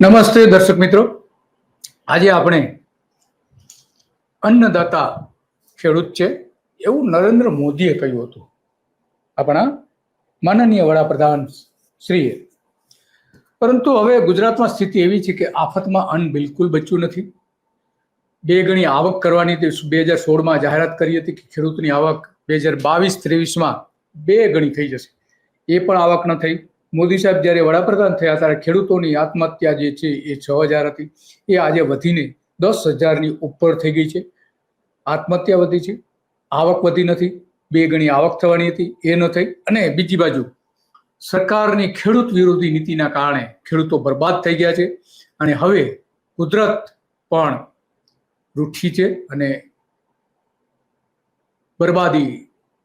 નમસ્તે દર્શક મિત્રો, આજે આપણે અન્નદાતા ખેડૂત છે એવું નરેન્દ્ર મોદીએ કહ્યું હતું, આપણા માનનીય વડાપ્રધાન શ્રીએ. પરંતુ હવે ગુજરાતમાં સ્થિતિ એવી છે કે આફતમાં અન્ન બિલકુલ બચ્યું નથી. બે ગણી આવક કરવાની 2016માં જાહેરાત કરી હતી કે ખેડૂતની આવક 2022-23માં બે ગણી થઈ જશે, એ પણ આવક ન થઈ. મોદી સાહેબ જ્યારે વડાપ્રધાન થયા ત્યારે ખેડૂતોની આત્મહત્યા જે છે એ 6,000 હતી, એ આજે વધીને 10,000ની ઉપર થઈ ગઈ છે. આત્મહત્યા વધી છે, આવક વધી નથી. બે ગણી આવક થવાની હતી, એ ન થઈ. અને બીજી બાજુ સરકારની ખેડૂત વિરોધી નીતિના કારણે ખેડૂતો બરબાદ થઈ ગયા છે અને હવે કુદરત પણ રૂઠી છે અને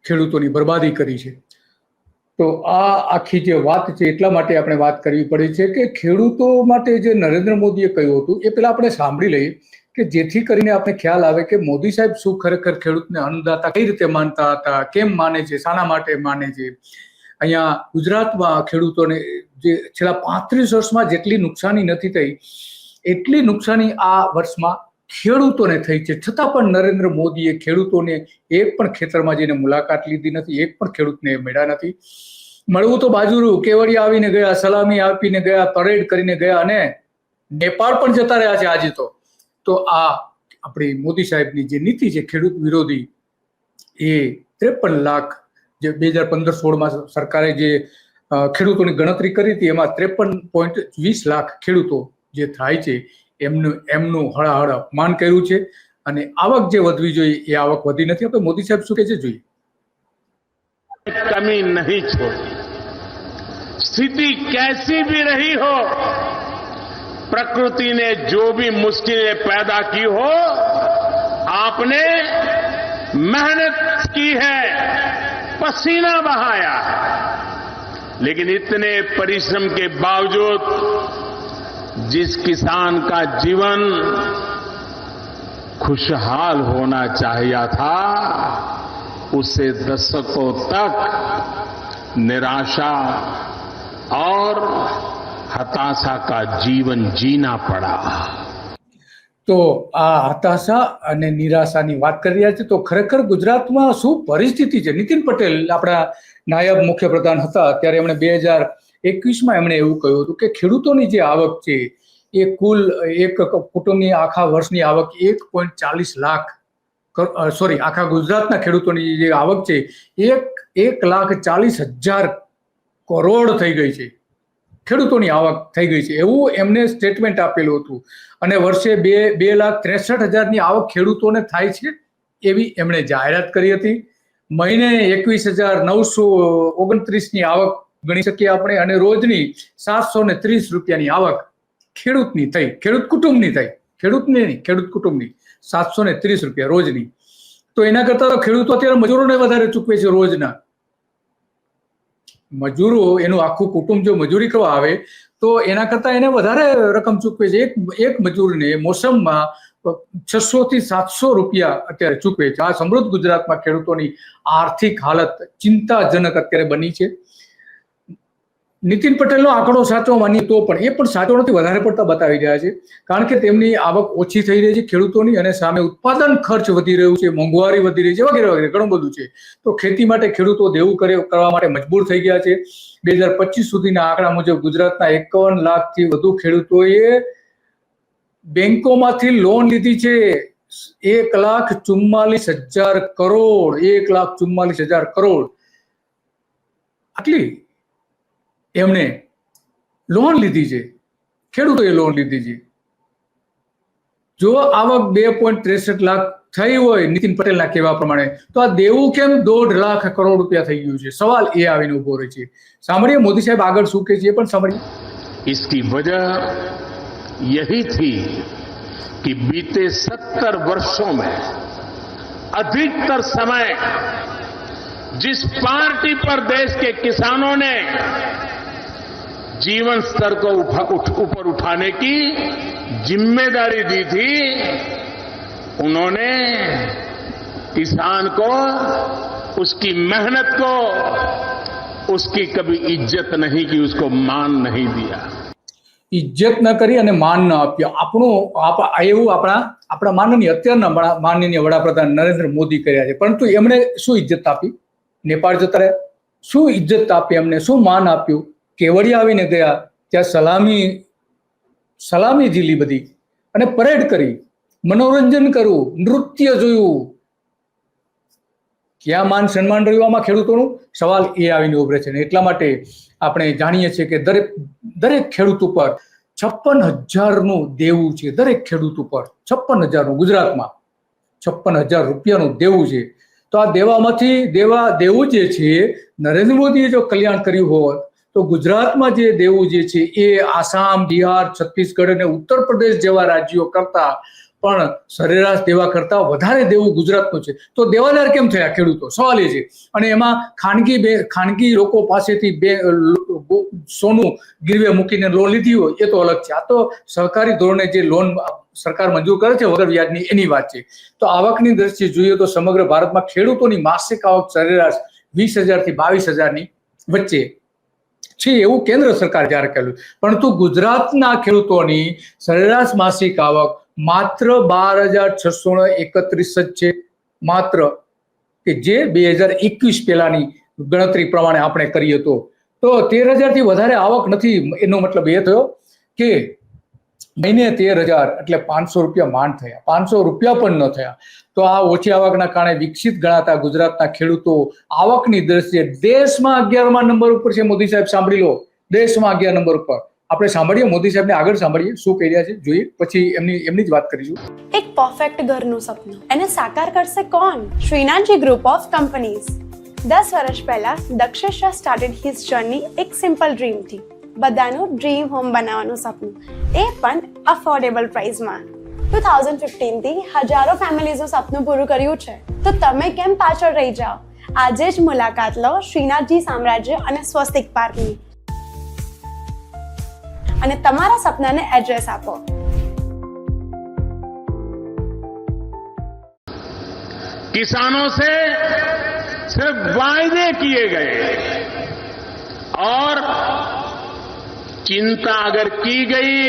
ખેડૂતોની બરબાદી કરી છે. તો આ આખી જે વાત છે એટલા માટે આપણે વાત કરવી પડે છે કે ખેડૂતો માટે જે નરેન્દ્ર મોદીએ કહ્યું હતું એ પહેલા આપણે સાંભળી લઈએ કે જેથી કરીને આપણે ખ્યાલ આવે કે મોદી સાહેબ શું ખરેખર ખેડૂતને અન્નદાતા કઈ રીતે માનતા હતા, કેમ માને છે, શાના માટે માને છે. અહીંયા ગુજરાતમાં ખેડૂતોને જે છેલ્લા 35 વર્ષમાં જેટલી નુકસાની નથી થઈ એટલી નુકસાની આ વર્ષમાં ખેડૂતોને થઈ છે. છતાં પણ નરેન્દ્ર મોદીએ ખેડૂતોને એક પણ ખેતરમાં જઈને મુલાકાત લીધી નથી, એક પણ ખેડૂતને મળ્યા નથી. મળવું તો બાજુરું, કેવડિયા આવીને ગયા, સલામી આપીને ગયા, પરેડ કરીને ગયા અને નેપાળ પણ જતા રહ્યા છે આજે. તો આ આપણી મોદી સાહેબની જે નીતિ છે ખેડૂત વિરોધી, એ 53 લાખ જે 2015-16માં સરકારે જે ખેડૂતોની ગણતરી કરી હતી એમાં 53.20 લાખ ખેડૂતો જે થાય છે એમનું હળાહળ અપમાન કર્યું છે અને આવક જે વધવી જોઈએ એ આવક વધી નથી. આપણે મોદી સાહેબ શું કહે છે જોઈએ. कमी नहीं छोड़ी, स्थिति कैसी भी रही हो, प्रकृति ने जो भी मुश्किलें पैदा की हो, आपने मेहनत की है, पसीना बहाया, लेकिन इतने परिश्रम के बावजूद जिस किसान का जीवन खुशहाल होना चाहिए था, उससे दशकों तक निराशा और हताशा का जीवन जीना पड़ा. તો આ હતાશા અને નિરાશાની વાત કરી રહ્યા છે. તો ખરેખર ગુજરાતમાં શું પરિસ્થિતિ છે? નીતિન પટેલ આપણા નાયબ મુખ્યપ્રધાન હતા ત્યારે એમણે 2021માં એમણે એવું કહ્યું હતું કે ખેડૂતોની જે આવક છે એ કુલ એક કુટુંબની આખા વર્ષની આવક 1.40 લાખ આખા ગુજરાતના ખેડૂતોની જે આવક છે 1,40,000 કરોડ થઈ ગઈ છે. ખેડૂતોની આવક થઈ ગઈ છે એવું એમને સ્ટેટમેન્ટ આપેલું હતું અને વર્ષે 2,63,000ની આવક ખેડૂતોને થાય છે એવી એમણે જાહેરાત કરી હતી. મહિને 21,929ની આવક ગણી શકીએ આપણે અને રોજની 730 રૂપિયાની આવક ખેડૂતની થઈ, ખેડૂત કુટુંબની થઈ, ખેડૂતની નહીં, ખેડૂત કુટુંબની 730 રૂપિયા રોજની. તો એના કરતા તો ખેડૂતો અત્યારે મજૂરોને વધારે ચૂકવે છે. રોજના મજૂરો, એનું આખું કુટુંબ જો મજૂરી કરવા આવે તો એના કરતા એને વધારે રકમ ચૂકવે છે. એક મજૂરને મોસમમાં 600 થી 700 રૂપિયા અત્યારે ચૂકવે છે. આ સમૃદ્ધ ગુજરાતમાં ખેડૂતોની આર્થિક હાલત ચિંતાજનક અત્યારે બની છે. નીતિન પટેલનો આંકડો સાચો માનીએ તો પણ એ પણ સાચો નથી, વધારે પડતા બતાવી રહ્યા છે કારણ કે તેમની આવક ઓછી થઈ રહી છે ખેડૂતોની અને સામે ઉત્પાદન ખર્ચ વધી રહ્યું છે, મોંઘવારી વધી રહી છે, વગેરે વગેરે ઘણું બધું છે. તો ખેતી માટે ખેડૂતો દેવું કરવા માટે મજબૂર થઈ ગયા છે. 2025 સુધીના આંકડા મુજબ ગુજરાતના 51 લાખથી વધુ ખેડૂતોએ બેંકોમાંથી લોન લીધી છે. 1,44,000 કરોડ, 1,44,000 કરોડ આટલી એમણે લોન લીધી છે, ખેડૂતોએ લોન લીધી છે. જો આવક 2.63 લાખ થઈ હોય નીતિન પટેલના કહેવા પ્રમાણે તો આ દેવું કેમ 1.5 લાખ કરોડ રૂપિયા થઈ ગયું છે? સવાલ એ આવીને ઉભો રહે છે. સાંભળીએ મોદી સાહેબ આગળ શું કહે છે એ પણ સાંભળીએ. इसकी वजह यही थी कि बीते 70 वर्षों में अधिकतर समय जिस पार्टी पर देश के किसानों ने जीवन स्तर को ऊपर उठाने की जिम्मेदारी दी थी, उन्होंने किसान को, उसकी मेहनत को, उसकी कभी इज्जत नहीं की, उसको मान नहीं दिया. ઇજ્જત ન કરી અને માન ન આપ્યું. એવું આપણા માનનીય અત્યારના માનનીય વડાપ્રધાન નરેન્દ્ર મોદી કર્યા છે. પરંતુ એમણે શું ઇજ્જત આપી? નેપાળ જતા રહ્યા. શું ઇજ્જત આપી એમને? શું માન આપ્યું? કેવડિયા આવીને ગયા, ત્યાં સલામી ઝીલી બધી અને પરેડ કરી, મનોરંજન કર્યું, નૃત્ય જોયું. ક્યાં માન સન્માન રહ્યું આમાં ખેડૂતોનું? સવાલ એ આવીને ઉભરે છે. એટલા માટે આપણે જાણીએ છીએ કે દરેક ખેડૂત ઉપર 56,000નું દેવું છે. દરેક ખેડૂત ઉપર 56,000નું, ગુજરાતમાં 56,000 રૂપિયાનું દેવું છે. તો આ દેવું જે છે, નરેન્દ્ર મોદીએ જો કલ્યાણ કર્યું હોત તો ગુજરાતમાં જે દેવું જે છે એ આસામ, બિહાર, છત્તીસગઢ અને ઉત્તર પ્રદેશ જેવા રાજ્યો કરતા પણ સરેરાશ દેવા કરતા વધારે દેવું ગુજરાતનું છે. તો દેવાદાર કેમ થયા ખેડૂતો? સવાલ એ છે. અને એમાં ખાનગી લોકો પાસેથી સોનું ગીરવે મૂકીને લોન લીધી હોય એ તો અલગ છે. આ તો સરકારી ધોરણે જે લોન સરકાર મંજૂર કરે છે વગર વ્યાજની, એની વાત છે. તો આવકની દ્રષ્ટિએ જોઈએ તો સમગ્ર ભારતમાં ખેડૂતોની માસિક આવક સરેરાશ 20,000 થી 22,000ની વચ્ચે છે એવું કેન્દ્ર સરકાર જાહેર કર્યું. પરંતુ ગુજરાતના ખેડૂતોની સરેરાશ માસિક આવક માત્ર 12,631 જ છે. માત્ર કે જે 2021 પહેલાની ગણતરી પ્રમાણે આપણે કરીએ તો 13,000 થી વધારે આવક નથી. એનો મતલબ એ થયો કે મહિને 13,000 એટલે 500 રૂપિયા માંડ થયા. 500 રૂપિયા પણ ન થયા. તો આ ઓછી આવકના કારણે વિકસિત ગણાતા ગુજરાતના ખેડૂતો આવકની દ્રષ્ટિએ દેશમાં 11મા નંબર ઉપર છે. મોદી સાહેબ સાંભળી લો, દેશમાં 11 નંબર ઉપર. આપણે સાંભળીએ મોદી સાહેબને, આગળ સાંભળીએ શું કહી રહ્યા છે, જોઈએ, પછી એમની જ વાત કરીશું. એક પરફેક્ટ ઘરનું સપનું એને સાકાર કરશે કોણ? Shrinathji group of companies. 10 વર્ષ પહેલા Dakshesh Shah started his journey એક સિમ્પલ ડ્રીમથી. બધાનું ડ્રીમ હોમ બનાવવાનું સપનું, એ પણ અફોર્ડેબલ પ્રાઇસમાં. 2015થી હજારો ફેમિલીઝનું સપનું પૂરું કર્યું છે. તો તમે કેમ પાછળ રહી જાઓ? આજે જ મુલાકાત લો શ્રીનાથજી સામ્રાજ્ય અને સ્વસ્તિક પાર્કની અને તમારા સપનાને એડ્રેસ આપો. किसानों से सिर्फ वायदे किए गए और चिंता अगर की गई,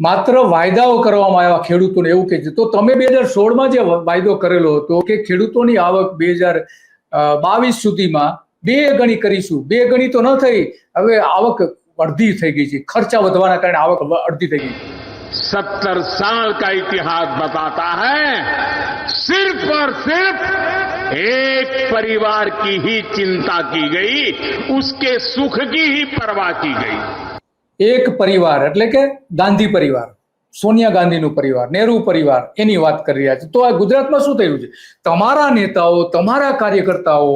માત્ર વાયદાઓ કરવામાં આવ્યા ખેડૂતોને, એવું કે છે. તો તમે 2016માં જે વાયદો કરેલો હતો કે ખેડૂતોની આવક 2022 સુધીમાં 2 ગણી કરીશું, 2 ગણી તો ન થઈ, હવે આવક અડધી થઈ ગઈ છે. ખર્ચા વધવાના કારણે આવક અડધી થઈ ગઈ. 70 साल का इतिहास बताता है सिर्फ और सिर्फ एक परिवार की ही चिंता की गई, उसके सुख की ही परवाह की गई. એક પરિવાર એટલે કે ગાંધી પરિવાર, સોનિયા ગાંધીનું પરિવાર, નહેરુ પરિવાર, એની વાત કરી રહ્યા છે. તો આ ગુજરાતમાં શું થયું છે? તમારા નેતાઓ, તમારા કાર્યકર્તાઓ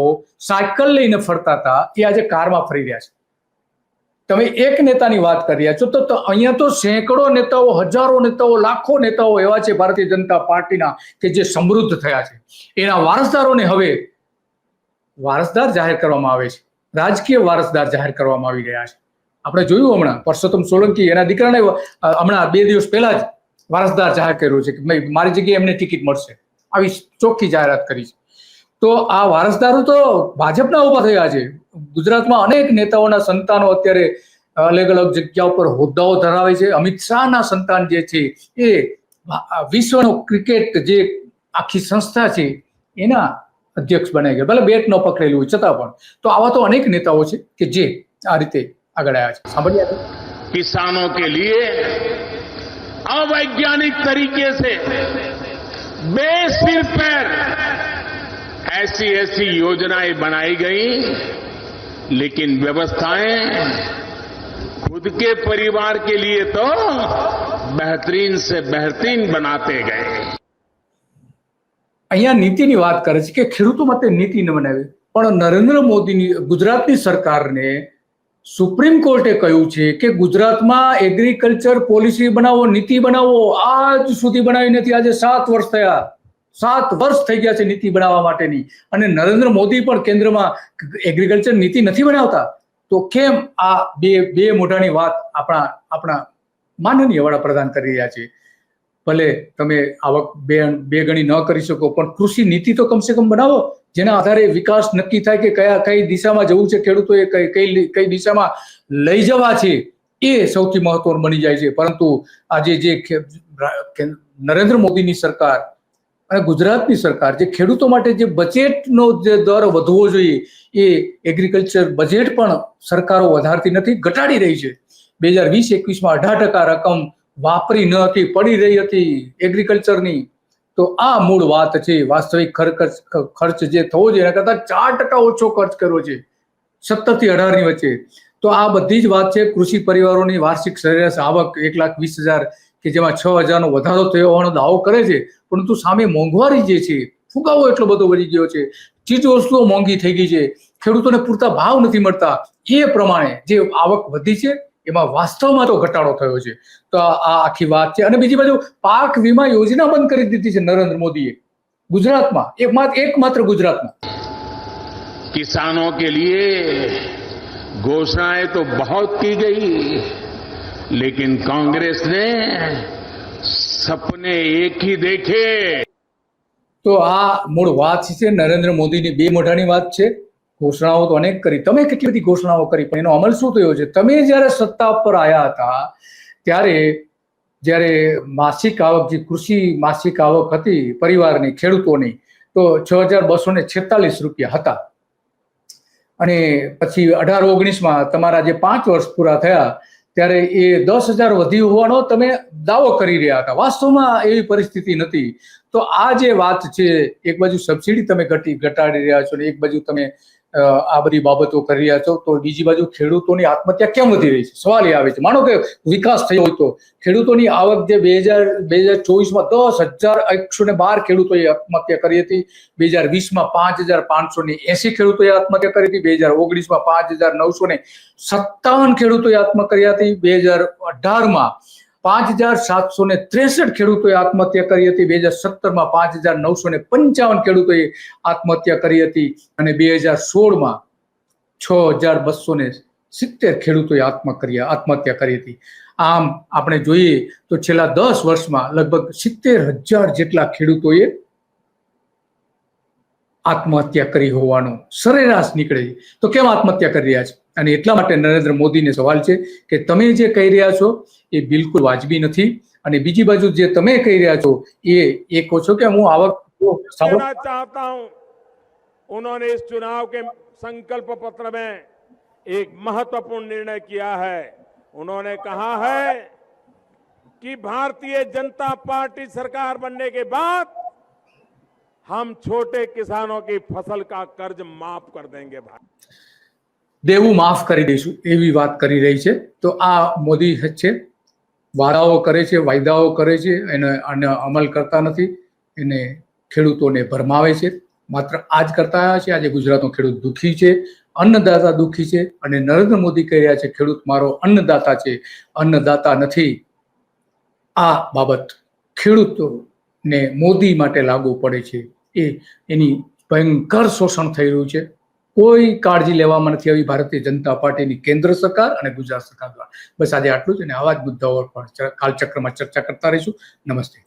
સાયકલ લઈને ફરતા હતા, એ આજે કારમાં ફરી રહ્યા છે. તમે એક નેતાની વાત કરી રહ્યા છો, તો અહીંયા તો સેંકડો નેતાઓ, હજારો નેતાઓ, લાખો નેતાઓ એવા છે ભારતીય જનતા પાર્ટીના કે જે સમૃદ્ધ થયા છે. એના વારસદારોને હવે વારસદાર જાહેર કરવામાં આવે છે, રાજકીય વારસદાર જાહેર કરવામાં આવી રહ્યા છે. આપણે જોયું હમણાં પરસોત્તમ સોલંકી એના દીકરાને હમણાં 2 દિવસ પહેલા જ વારસદાર જાહેર કર્યો છે કે મારી જગ્યાએ એમને ટિકિટ મળશે, આવી ચોખ્ખી જાહેરાત કરી છે. તો આ વારસદારો તો ભાજપના ઉભા થયા છે. ગુજરાતમાં અનેક નેતાઓના સંતાનો અત્યારે અલગ અલગ જગ્યા ઉપર હોદ્દાઓ ધરાવે છે. અમિત શાહના સંતાન જે છે એ વિશ્વનો ક્રિકેટ જે આખી સંસ્થા છે એના અધ્યક્ષ બનાવી ગયા, ભલે બેટ ન પકડેલું હોય છતાં પણ. તો આવા તો અનેક નેતાઓ છે કે જે આ રીતે આગળ આવ્યા છે. સાંભળ્યા છે. किसानों के लिए अवैज्ञानिक तरीके से बेसिर पर ऐसी योजनाएं बनाई गई, लेकिन व्यवस्थाएं खुद के परिवार के लिए तो बेहतरीन से बेहतरीन बनाते गए. અહીંયા નીતિની વાત કરે છે કે ખેડૂતો માટે નીતિ ન બનાવી, પણ નરેન્દ્ર મોદીની ગુજરાતની સરકારને સુપ્રીમ કોર્ટે કહ્યું છે કે ગુજરાતમાં એગ્રીકલ્ચર પોલિસી બનાવો, નીતિ બનાવો. આજ સુધી બનાવી નથી. આજે 7 વર્ષ થયા, 7 વર્ષ થઈ ગયા છે નીતિ બનાવવા માટેની. અને નરેન્દ્ર મોદી પણ કેન્દ્રમાં એગ્રીકલ્ચર નીતિ નથી બનાવતા. તો કેમ આ બે મોઢાની વાત આપણા માનનીય વડાપ્રધાન કરી રહ્યા છે? ભલે તમે આવક બે ગણી ન કરી શકો, પણ કૃષિ નીતિ તો કમસે કમ બનાવો, જેના આધારે વિકાસ નક્કી થાય કે કઈ દિશામાં જવું છે ખેડૂતોએ, કઈ દિશામાં લઈ જવા છે, એ સૌથી મહત્વનું બની જાય છે. પરંતુ આજે જે નરેન્દ્ર મોદીની સરકાર અને ગુજરાતની સરકાર જે ખેડૂતો માટે જે બજેટનો જે દર વધવો જોઈએ એ એગ્રીકલ્ચર બજેટ પણ સરકારો વધારતી નથી, ઘટાડી રહી છે. 2020-21માં 18% રકમ વાપરી ન હતી, પડી રહી હતી એગ્રીકલ્ચરની. તો આ મૂળ વાત છે. વાસ્તવિક ખર્ચ જે થવો જોઈએ એના કરતાં 4% ઓછો ખર્ચ કર્યો છે 17 થી 18 ની વચ્ચે. તો આ બધી જ વાત છે. કૃષિ પરિવારોની વાર્ષિક સરેરાશ આવક 1,20,000 કે જેમાં 6,000નો વધારો થયો હોવાનો દાવો કરે છે, પરંતુ સામે મોંઘવારી જે છે, ફુગાવો એટલો બધો વધી ગયો છે, ચીજ વસ્તુઓ મોંઘી થઈ ગઈ છે, ખેડૂતોને પૂરતા ભાવ નથી મળતા. એ પ્રમાણે જે આવક વધી છે એમાં વાસ્તવમાં તો ઘટાડો થયો છે. તો આ આખી વાત છે. અને બીજી બાજુ પાક વીમા યોજના બંધ કરી દીધી છે નરેન્દ્ર મોદીએ ગુજરાતમાં, એકમાત્ર ગુજરાતમાં. किसानों के लिए घोषणाएं तो बहुत की गई, लेकिन कांग्रेस ने सपने एक ही देखे. તો આ મૂળ વાત છે. નરેન્દ્ર મોદીની બે મોઢાની વાત છે. ઘોષણાઓ તો અનેક કરી, તમે કેટલી બધી ઘોષણાઓ કરી, પણ એનો અમલ શું થયો છે? તમે જ્યારે સત્તા પર આવ્યા હતા ત્યારે જ્યારે માસિક આવક, જે કૃષિ માસિક આવક હતી પરિવારની, ખેડૂતોની, તો 6,246 રૂપિયા હતા. અને પછી 18-19માં તમારા જે 5 વર્ષ પૂરા થયા ત્યારે એ 10,000 વધી હોવાનો તમે દાવો કરી રહ્યા હતા. વાસ્તવમાં એવી પરિસ્થિતિ નથી. તો આ જે વાત છે, એક બાજુ સબસિડી તમે ઘટાડી રહ્યા છો ને એક બાજુ તમે આ બધી બાબતો કરી રહ્યા છો, તો બીજી બાજુ ખેડૂતોની આત્મહત્યા કેમ વધી રહી છે? સવાલ એ આવે છે. માનો કે વિકાસ થયો હોય તો ખેડૂતોની આવક જે 2024માં 10,112 ખેડૂતોએ આત્મહત્યા કરી હતી, 2020માં 5,580 ખેડૂતોએ આત્મહત્યા કરી હતી, 2019માં 5,957 ખેડૂતોએ આત્મહત્યા કરી હતી, 2018માં 5,763 ખેડૂતોએ આત્મહત્યા કરી હતી, 2017માં 5,955 ખેડૂતોએ આત્મહત્યા કરી હતી, અને 2016માં 6,270 ખેડૂતોએ આત્મહત્યા કરી હતી. આમ આપણે જોઈએ તો છેલ્લા 10 વર્ષમાં લગભગ 70,000 જેટલા ખેડૂતોએ આત્મહત્યા કરી હોવાનો સરેરાશ નીકળે છે. તો કેમ આત્મહત્યા કરી રહ્યા છે? અને એટલા માટે નરેન્દ્ર મોદીને સવાલ છે કે તમે જે કહી રહ્યા છો એ બિલકુલ વાજબી નથી. અને બીજી બાજુ જે તમે કહી રહ્યા છો એ કહો છો કે હું આવક चाहता हूं, उन्होंने इस चुनाव के संकल्प पत्र में एक महत्वपूर्ण निर्णय किया है. उन्होंने कहा है कि भारतीय जनता पार्टी सरकार बनने के बाद हम छोटे किसानों की फसल का कर्ज माफ कर देंगे. દેવું માફ કરી દઈશું એવી વાત કરી રહી છે. તો આ મોદી છે, વાદાઓ કરે છે, વાયદાઓ કરે છે, એને અમલ કરતા નથી, એને ખેડૂતોને ભરમાવે છે. માત્ર આજ કરતા આવ્યા છે. આજે ગુજરાતનો ખેડૂત દુઃખી છે, અન્નદાતા દુઃખી છે, અને નરેન્દ્ર મોદી કહી રહ્યા છે ખેડૂત મારો અન્નદાતા છે, અન્નદાતા નથી. આ બાબત ખેડૂતોને મોદી માટે લાગુ પડે છે. એની ભયંકર શોષણ થઈ રહ્યું છે. કોઈ કાળજી લેવામાં નથી આવી ભારતીય જનતા પાર્ટીની કેન્દ્ર સરકાર અને ગુજરાત સરકાર દ્વારા. બસ આજે આટલું જ, અને આવા જ મુદ્દાઓ પર કાલચક્રમાં ચર્ચા કરતા રહીશું. નમસ્તે.